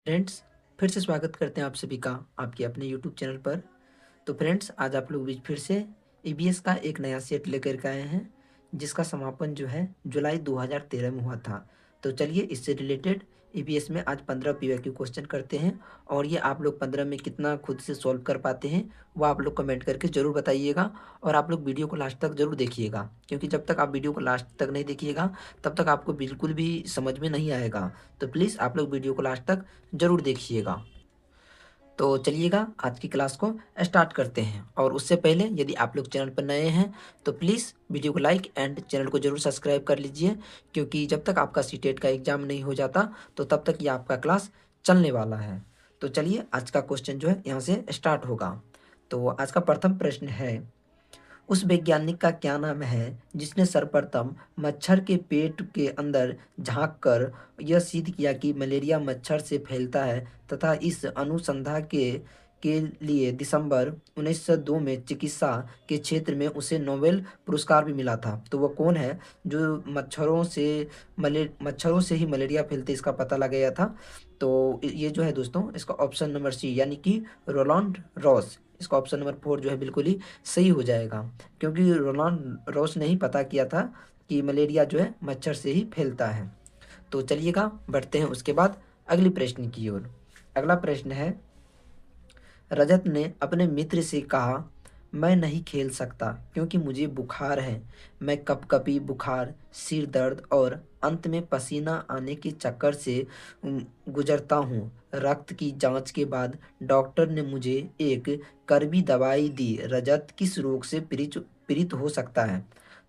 Friends, फिर से स्वागत करते हैं आप सभी का आपके अपने यूट्यूब चैनल पर। तो फ्रेंड्स, आज आप लोग बीच फिर से ईबीएस का एक नया सेट लेकर के आए हैं, जिसका समापन जो है जुलाई 2013 में हुआ था। तो चलिए इससे रिलेटेड ईबीएस में आज 15 पीवाईक्यू क्वेश्चन करते हैं, और ये आप लोग 15 में कितना खुद से सॉल्व कर पाते हैं वो आप लोग कमेंट करके ज़रूर बताइएगा। और आप लोग वीडियो को लास्ट तक ज़रूर देखिएगा, क्योंकि जब तक आप वीडियो को लास्ट तक नहीं देखिएगा तब तक आपको बिल्कुल भी समझ में नहीं आएगा। तो प्लीज़ आप लोग वीडियो को लास्ट तक ज़रूर देखिएगा। तो चलिएगा आज की क्लास को स्टार्ट करते हैं, और उससे पहले यदि आप लोग चैनल पर नए हैं तो प्लीज़ वीडियो को लाइक एंड चैनल को ज़रूर सब्सक्राइब कर लीजिए, क्योंकि जब तक आपका सीटेट का एग्ज़ाम नहीं हो जाता तो तब तक ये आपका क्लास चलने वाला है। तो चलिए आज का क्वेश्चन जो है यहाँ से स्टार्ट होगा। तो आज का प्रथम प्रश्न है, उस वैज्ञानिक का क्या नाम है जिसने सर्वप्रथम मच्छर के पेट के अंदर झांककर यह सिद्ध किया कि मलेरिया मच्छर से फैलता है, तथा इस अनुसंधान के लिए दिसंबर 1902 में चिकित्सा के क्षेत्र में उसे नोबेल पुरस्कार भी मिला था। तो वह कौन है जो मच्छरों से ही मलेरिया फैलते इसका पता लगाया था? तो ये जो है दोस्तों, इसका ऑप्शन नंबर सी यानी कि रोलांड रॉस, इसका ऑप्शन नंबर 4 जो है बिल्कुल ही सही हो जाएगा, क्योंकि रोनाल्ड रॉस ने ही पता किया था कि मलेरिया जो है मच्छर से ही फैलता है। तो चलिएगा बढ़ते हैं उसके बाद अगली प्रश्न की ओर। अगला प्रश्न है, रजत ने अपने मित्र से कहा, मैं नहीं खेल सकता क्योंकि मुझे बुखार है। मैं कपकपी बुखार, सिर दर्द और अंत में पसीना आने के चक्कर से गुजरता हूँ। रक्त की जांच के बाद डॉक्टर ने मुझे एक कड़वी दवाई दी। रजत किस रोग से पीड़ित पीड़ित हो सकता है?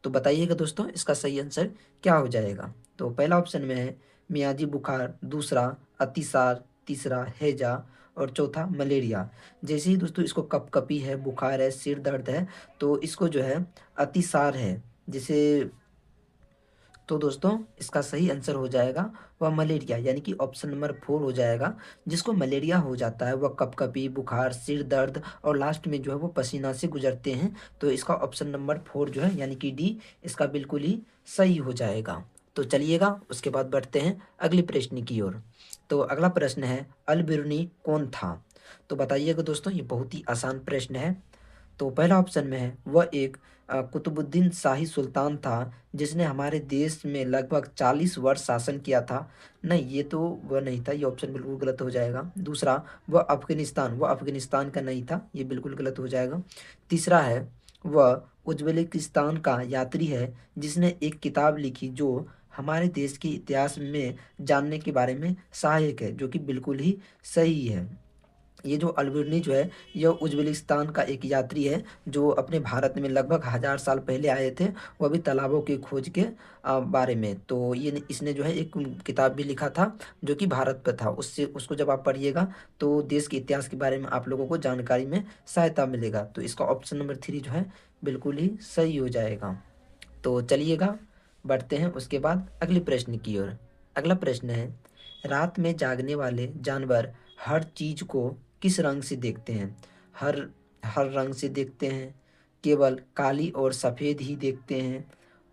तो बताइएगा दोस्तों, इसका सही आंसर क्या हो जाएगा? तो पहला ऑप्शन में है मियाजी बुखार, दूसरा अतिसार, तीसरा हैजा और चौथा मलेरिया। जैसे ही दोस्तों इसको कपकपी है, बुखार है, सिर दर्द है, तो इसको जो है अतिसार है। जैसे तो दोस्तों इसका सही आंसर हो जाएगा वह मलेरिया, यानी कि ऑप्शन नंबर 4 हो जाएगा। जिसको मलेरिया हो जाता है वह कपकपी बुखार, सिर दर्द और लास्ट में जो है वो पसीना से गुजरते हैं। तो इसका ऑप्शन नंबर 4 जो है यानी कि डी, इसका बिल्कुल ही सही हो जाएगा। तो चलिएगा उसके बाद बढ़ते हैं अगले प्रश्न की ओर। तो अगला प्रश्न है, अल बिरूनी कौन था? तो बताइएगा दोस्तों, ये बहुत ही आसान प्रश्न है। तो पहला ऑप्शन में है वह एक कुतुबुद्दीन शाही सुल्तान था जिसने हमारे देश में लगभग 40 वर्ष शासन किया था। नहीं, ये तो वह नहीं था, ये ऑप्शन बिल्कुल गलत हो जाएगा। दूसरा, वह अफगानिस्तान का नहीं था, ये बिल्कुल गलत हो जाएगा। तीसरा है वह उज्बेकिस्तान का यात्री है जिसने एक किताब लिखी जो हमारे देश के इतिहास में जानने के बारे में सहायक है, जो कि बिल्कुल ही सही है। ये जो अलबर्नी जो है यह उज्बेकिस्तान का एक यात्री है जो अपने भारत में लगभग 1000 साल पहले आए थे, वह भी तालाबों की खोज के बारे में। तो ये इसने जो है एक किताब भी लिखा था जो कि भारत पर था। उससे उसको जब आप पढ़िएगा तो देश के इतिहास के बारे में आप लोगों को जानकारी में सहायता मिलेगा। तो इसका ऑप्शन नंबर 3 जो है बिल्कुल ही सही हो जाएगा। तो चलिएगा बढ़ते हैं उसके बाद अगले प्रश्न की ओर। अगला प्रश्न है, रात में जागने वाले जानवर हर चीज को किस रंग से देखते हैं? हर हर रंग से देखते हैं, केवल काली और सफ़ेद ही देखते हैं,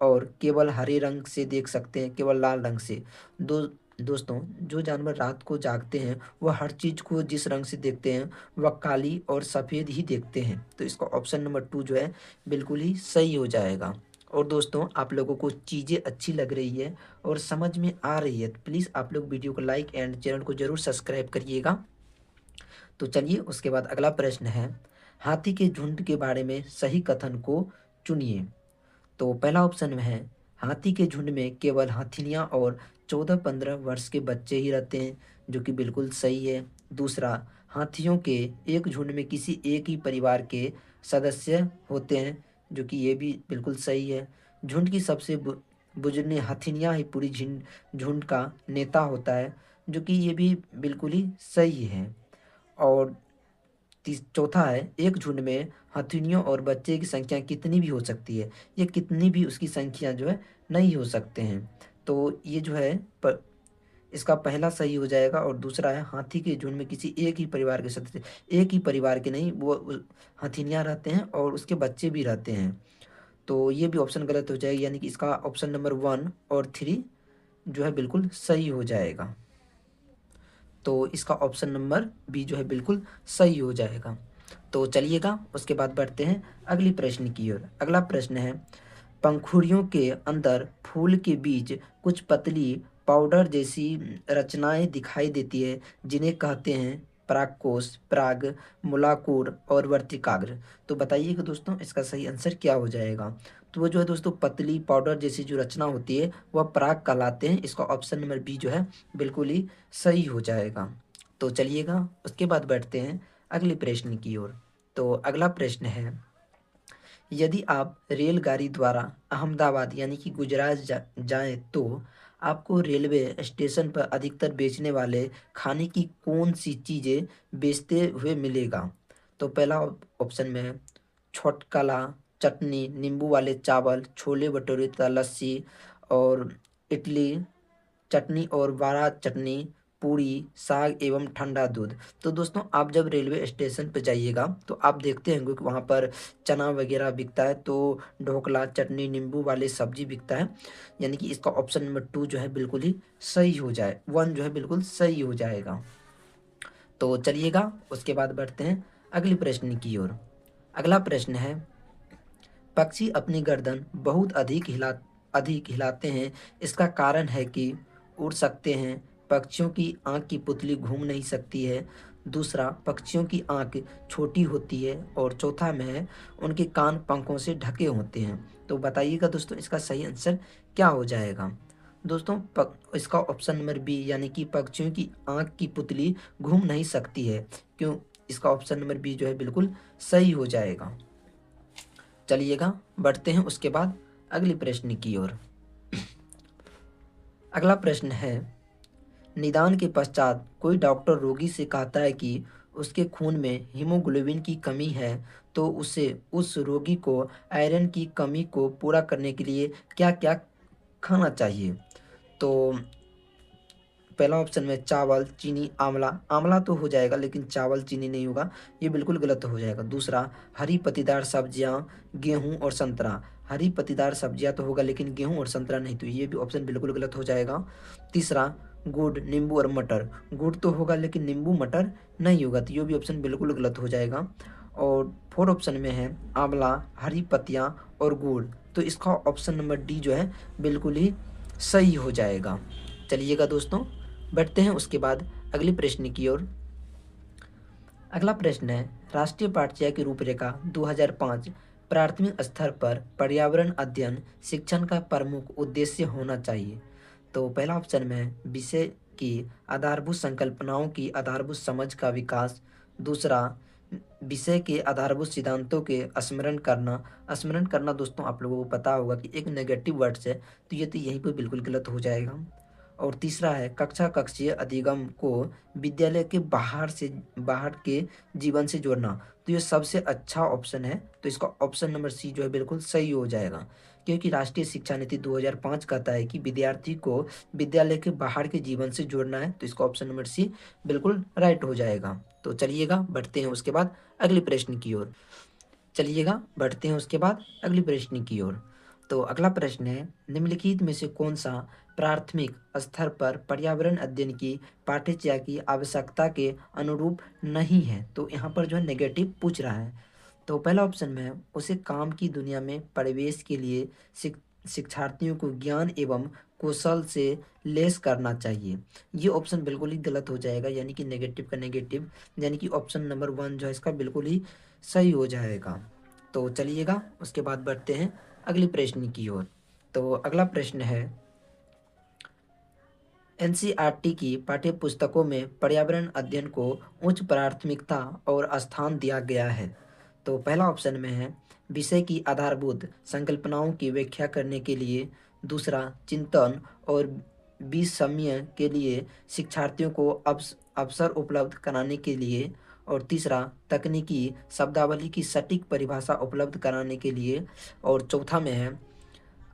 और केवल हरे रंग से देख सकते हैं, केवल लाल रंग से। दोस्तों, जो जानवर रात को जागते हैं वह हर चीज़ को जिस रंग से देखते हैं वह काली और सफ़ेद ही देखते हैं। तो इसका ऑप्शन नंबर 2 जो है बिल्कुल ही सही हो जाएगा। और दोस्तों, आप लोगों को चीज़ें अच्छी लग रही है और समझ में आ रही है तो प्लीज़ आप लोग वीडियो को लाइक एंड चैनल को ज़रूर सब्सक्राइब करिएगा। तो चलिए उसके बाद अगला प्रश्न है, हाथी के झुंड के बारे में सही कथन को चुनिए। तो पहला ऑप्शन में है हाथी के झुंड में केवल हथिनियाँ और 14-15 वर्ष के बच्चे ही रहते हैं, जो कि बिल्कुल सही है। दूसरा, हाथियों के एक झुंड में किसी एक ही परिवार के सदस्य होते हैं, जो कि ये भी बिल्कुल सही है। झुंड की सबसे बुजुर्ग हथिनियाँ ही पूरी झुंड झुंड का नेता होता है, जो कि ये भी बिल्कुल ही सही है। और चौथा है, एक झुंड में हथुनियों और बच्चे की संख्या कितनी भी हो सकती है, ये कितनी भी उसकी संख्या जो है नहीं हो सकते हैं। तो ये जो है इसका पहला सही हो जाएगा। और दूसरा है, हाथी के झुंड में किसी एक ही परिवार के सदस्य, एक ही परिवार के नहीं, वो हथिनियाँ रहते हैं और उसके बच्चे भी रहते हैं। तो ये भी ऑप्शन गलत हो जाएगा, यानी कि इसका ऑप्शन नंबर 1 और 3 जो है बिल्कुल सही हो जाएगा। तो इसका ऑप्शन नंबर बी जो है बिल्कुल सही हो जाएगा। तो चलिएगा उसके बाद बढ़ते हैं अगली प्रश्न की ओर। अगला प्रश्न है, पंखुड़ियों के अंदर फूल के बीच कुछ पतली पाउडर जैसी रचनाएं दिखाई देती है जिन्हें कहते हैं परागकोश, पराग मूलाकुर और वर्तिकाग्र। तो बताइएगा दोस्तों इसका सही आंसर क्या हो जाएगा। तो वो जो है दोस्तों पतली पाउडर जैसी जो रचना होती है वह पराग कहलाते हैं। इसका ऑप्शन नंबर बी जो है बिल्कुल ही सही हो जाएगा। तो चलिएगा उसके बाद बैठते हैं अगले प्रश्न की ओर। तो अगला प्रश्न है, यदि आप रेलगाड़ी द्वारा अहमदाबाद यानी कि गुजरात जाएं तो आपको रेलवे स्टेशन पर अधिकतर बेचने वाले खाने की कौन सी चीज़ें बेचते हुए मिलेगा। तो पहला ऑप्शन में है छोटकला, चटनी, नींबू वाले चावल, छोले भटूरे तथा लस्सी और इडली, चटनी और बारह चटनी, पूरी, साग एवं ठंडा दूध। तो दोस्तों आप जब रेलवे स्टेशन पर जाइएगा तो आप देखते होंगे कि वहाँ पर चना वगैरह बिकता है, तो ढोकला, चटनी, नींबू वाले सब्जी बिकता है। यानी कि इसका ऑप्शन नंबर 2 जो है बिल्कुल ही सही हो जाए, 1 जो है बिल्कुल सही हो जाएगा। तो चलिएगा उसके बाद बढ़ते हैं अगले प्रश्न की ओर। अगला प्रश्न है, पक्षी अपनी गर्दन बहुत अधिक हिलाते हैं, इसका कारण है कि उड़ सकते हैं, पक्षियों की आँख की पुतली घूम नहीं सकती है, दूसरा पक्षियों की आँख छोटी होती है और चौथा में है उनके कान पंखों से ढके होते हैं। तो बताइएगा दोस्तों इसका सही आंसर क्या हो जाएगा। दोस्तों इसका ऑप्शन नंबर बी यानी कि पक्षियों की आँख की पुतली घूम नहीं सकती है, क्यों, इसका ऑप्शन नंबर बी जो है बिल्कुल सही हो जाएगा। चलिएगा बढ़ते हैं उसके बाद अगले प्रश्न की ओर। अगला प्रश्न है, निदान के पश्चात कोई डॉक्टर रोगी से कहता है कि उसके खून में हीमोग्लोबिन की कमी है, तो उसे उस रोगी को आयरन की कमी को पूरा करने के लिए क्या क्या खाना चाहिए। तो पहला ऑप्शन में चावल, चीनी, आंवला, आंवला तो हो जाएगा लेकिन चावल चीनी नहीं होगा, ये बिल्कुल गलत हो जाएगा। दूसरा हरी पत्तीदार सब्जियां, गेहूं और संतरा, हरी पत्तीदार सब्जियां तो होगा लेकिन गेहूं और संतरा नहीं, तो ये भी ऑप्शन बिल्कुल गलत हो जाएगा। तीसरा गुड़, नींबू और मटर, गुड़ तो होगा लेकिन नींबू मटर नहीं होगा, तो ये भी ऑप्शन बिल्कुल गलत हो जाएगा। और फोर्थ ऑप्शन में है आंवला, हरी पत्तियाँ और गुड़, तो इसका ऑप्शन नंबर डी जो है बिल्कुल ही सही हो जाएगा। चलिएगा दोस्तों बढ़ते हैं उसके बाद अगले प्रश्न की ओर। अगला प्रश्न है, राष्ट्रीय पाठ्यक्रम की रूपरेखा 2005 प्राथमिक स्तर पर पर्यावरण अध्ययन शिक्षण का प्रमुख उद्देश्य होना चाहिए। तो पहला ऑप्शन में है विषय की आधारभूत संकल्पनाओं की आधारभूत समझ का विकास, दूसरा विषय के आधारभूत सिद्धांतों के स्मरण करना। स्मरण करना दोस्तों आप लोगों को पता होगा कि एक नेगेटिव वर्ड्स है, तो ये तो यहीं पर बिल्कुल गलत हो जाएगा। और तीसरा है कक्षा कक्षीय अधिगम को विद्यालय के बाहर के जीवन से जोड़ना, तो ये सबसे अच्छा ऑप्शन है, तो इसका ऑप्शन नंबर सी जो है बिल्कुल सही हो जाएगा। क्योंकि राष्ट्रीय शिक्षा नीति 2005 कहता है कि विद्यार्थी को विद्यालय के बाहर के जीवन से जोड़ना है, तो इसका ऑप्शन नंबर सी बिल्कुल राइट हो जाएगा। तो चलिएगा बढ़ते हैं उसके बाद अगले प्रश्न की ओर। चलिएगा बढ़ते हैं उसके बाद अगले प्रश्न की ओर। तो अगला प्रश्न है, निम्नलिखित में से कौन सा प्राथमिक स्तर पर पर्यावरण अध्ययन की पाठ्यचर्या की आवश्यकता के अनुरूप नहीं है। तो यहाँ पर जो है नेगेटिव पूछ रहा है। तो पहला ऑप्शन में है उसे काम की दुनिया में प्रवेश के लिए शिक्षार्थियों को ज्ञान एवं कौशल से लेस करना चाहिए। ये ऑप्शन बिल्कुल ही गलत हो जाएगा, यानी कि नेगेटिव का नेगेटिव, यानी कि ऑप्शन नंबर 1 जो है इसका बिल्कुल ही सही हो जाएगा। तो चलिएगा उसके बाद बढ़ते हैं अगले प्रश्न की ओर। तो अगला प्रश्न है, एनसीईआरटी की पाठ्य पुस्तकों में पर्यावरण अध्ययन को उच्च प्राथमिकता और स्थान दिया गया है। तो पहला ऑप्शन में है विषय की आधारभूत संकल्पनाओं की व्याख्या करने के लिए, दूसरा चिंतन और विषम्य के लिए शिक्षार्थियों को अवसर उपलब्ध कराने के लिए, और तीसरा तकनीकी शब्दावली की सटीक परिभाषा उपलब्ध कराने के लिए, और चौथा में है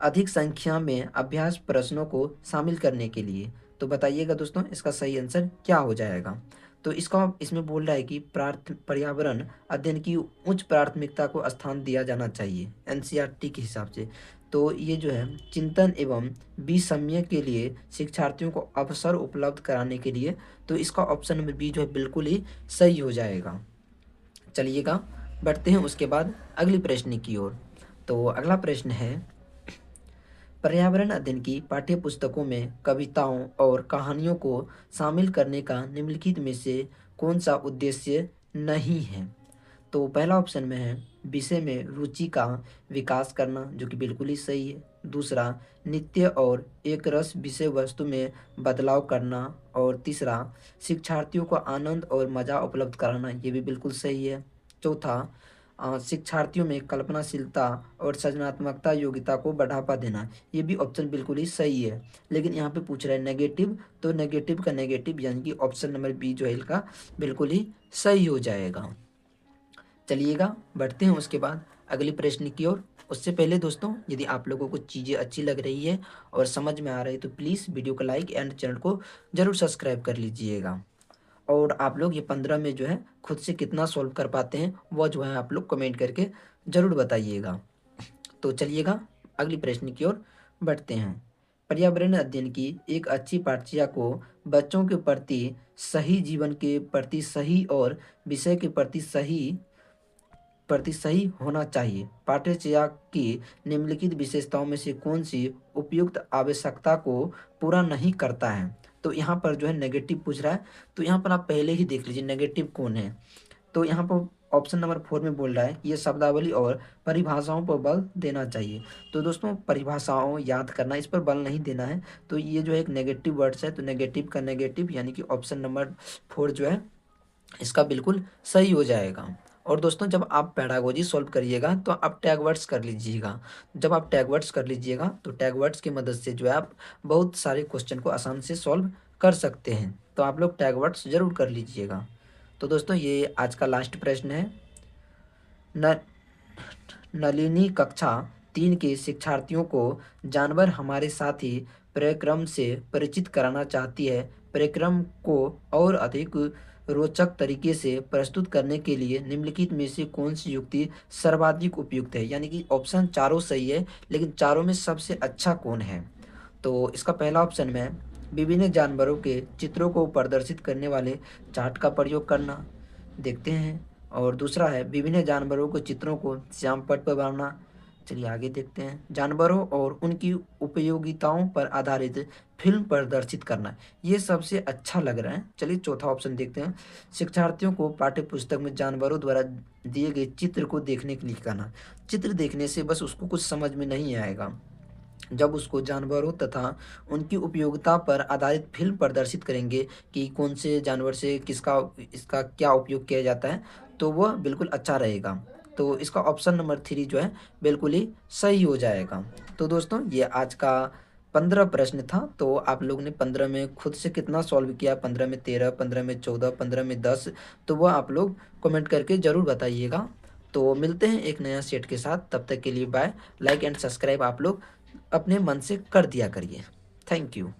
अधिक संख्या में अभ्यास प्रश्नों को शामिल करने के लिए। तो बताइएगा दोस्तों इसका सही आंसर क्या हो जाएगा। तो इसका इसमें बोल रहा है कि पर्यावरण अध्ययन की उच्च प्राथमिकता को स्थान दिया जाना चाहिए एनसीईआरटी के हिसाब से। तो ये जो है चिंतन एवं विषम्य के लिए शिक्षार्थियों को अवसर उपलब्ध कराने के लिए, तो इसका ऑप्शन नंबर बी जो है बिल्कुल ही सही हो जाएगा। चलिएगा बढ़ते हैं उसके बाद अगली प्रश्न की ओर। तो अगला प्रश्न है, पर्यावरण अध्ययन की पाठ्य पुस्तकों में कविताओं और कहानियों को शामिल करने का निम्नलिखित में से कौन सा उद्देश्य नहीं है? तो पहला ऑप्शन में है विषय में रुचि का विकास करना, जो कि बिल्कुल ही सही है। दूसरा, नित्य और एक रस विषय वस्तु में बदलाव करना। और तीसरा, शिक्षार्थियों को आनंद और मज़ा उपलब्ध कराना, ये भी बिल्कुल सही है। चौथा, शिक्षार्थियों में कल्पनाशीलता और सृजनात्मकता योग्यता को बढ़ावा देना, ये भी ऑप्शन बिल्कुल ही सही है। लेकिन यहाँ पे पूछ रहा है नेगेटिव, तो नेगेटिव का नेगेटिव यानी कि ऑप्शन नंबर बी जो है इसका बिल्कुल ही सही हो जाएगा। चलिएगा बढ़ते हैं उसके बाद अगली प्रश्न की ओर। उससे पहले दोस्तों, यदि आप लोगों को चीज़ें अच्छी लग रही है और समझ में आ रही है तो प्लीज़ वीडियो को लाइक एंड चैनल को ज़रूर सब्सक्राइब कर लीजिएगा। और आप लोग ये 15 में जो है खुद से कितना सॉल्व कर पाते हैं वो जो है आप लोग कमेंट करके ज़रूर बताइएगा। तो चलिएगा अगली प्रश्न की ओर बढ़ते हैं। पर्यावरण अध्ययन की एक अच्छी पाठ्यचर्या को बच्चों के प्रति सही, जीवन के प्रति सही और विषय के प्रति सही होना चाहिए। पाठ्यचर्या की निम्नलिखित विशेषताओं में से कौन सी उपयुक्त आवश्यकता को पूरा नहीं करता है? तो यहाँ पर जो है नेगेटिव पूछ रहा है, तो यहाँ पर आप पहले ही देख लीजिए नेगेटिव कौन है। तो यहाँ पर ऑप्शन नंबर 4 में बोल रहा है ये शब्दावली और परिभाषाओं पर बल देना चाहिए। तो दोस्तों परिभाषाओं याद करना, इस पर बल नहीं देना है। तो ये जो है एक नेगेटिव वर्ड्स है, तो नेगेटिव का नेगेटिव यानी कि ऑप्शन नंबर 4 जो है इसका बिल्कुल सही हो जाएगा। और दोस्तों जब आप पैडागोजी सॉल्व करिएगा तो आप टैग वर्ड्स कर लीजिएगा। जब आप टैग वर्ड्स कर लीजिएगा तो टैग वर्ड्स की मदद से जो है आप बहुत सारे क्वेश्चन को आसान से सॉल्व कर सकते हैं। तो आप लोग टैग वर्ड्स ज़रूर कर लीजिएगा। तो दोस्तों ये आज का लास्ट प्रश्न है। न नलिनी कक्षा 3 के शिक्षार्थियों को जानवर हमारे साथी कार्यक्रम से परिचित कराना चाहती है। कार्यक्रम को और अधिक रोचक तरीके से प्रस्तुत करने के लिए निम्नलिखित में से कौन सी युक्ति सर्वाधिक उपयुक्त है? यानी कि ऑप्शन चारों सही है, लेकिन चारों में सबसे अच्छा कौन है? तो इसका पहला ऑप्शन में विभिन्न जानवरों के चित्रों को प्रदर्शित करने वाले चार्ट का प्रयोग करना, देखते हैं। और दूसरा है विभिन्न जानवरों के चित्रों को श्याम पट पर बनाना। चलिए आगे देखते हैं। जानवरों और उनकी उपयोगिताओं पर आधारित फिल्म प्रदर्शित करना, ये सबसे अच्छा लग रहा है। चलिए चौथा ऑप्शन देखते हैं। शिक्षार्थियों को पाठ्य पुस्तक में जानवरों द्वारा दिए गए चित्र को देखने के लिए कहना। चित्र देखने से बस उसको कुछ समझ में नहीं आएगा, जब उसको जानवरों तथा उनकी उपयोगिता पर आधारित फिल्म प्रदर्शित करेंगे कि कौन से जानवर से किसका इसका क्या उपयोग किया जाता है, तो वह बिल्कुल अच्छा रहेगा। तो इसका ऑप्शन नंबर 3 जो है बिल्कुल ही सही हो जाएगा। तो दोस्तों ये आज का 15 प्रश्न था। तो आप लोग ने 15 में खुद से कितना सॉल्व किया, 15 में 13, 15 में 14, 15 में 10, तो वह आप लोग कमेंट करके ज़रूर बताइएगा। तो मिलते हैं एक नया सेट के साथ, तब तक के लिए बाय। लाइक एंड सब्सक्राइब आप लोग अपने मन से कर दिया करिए। Thank you.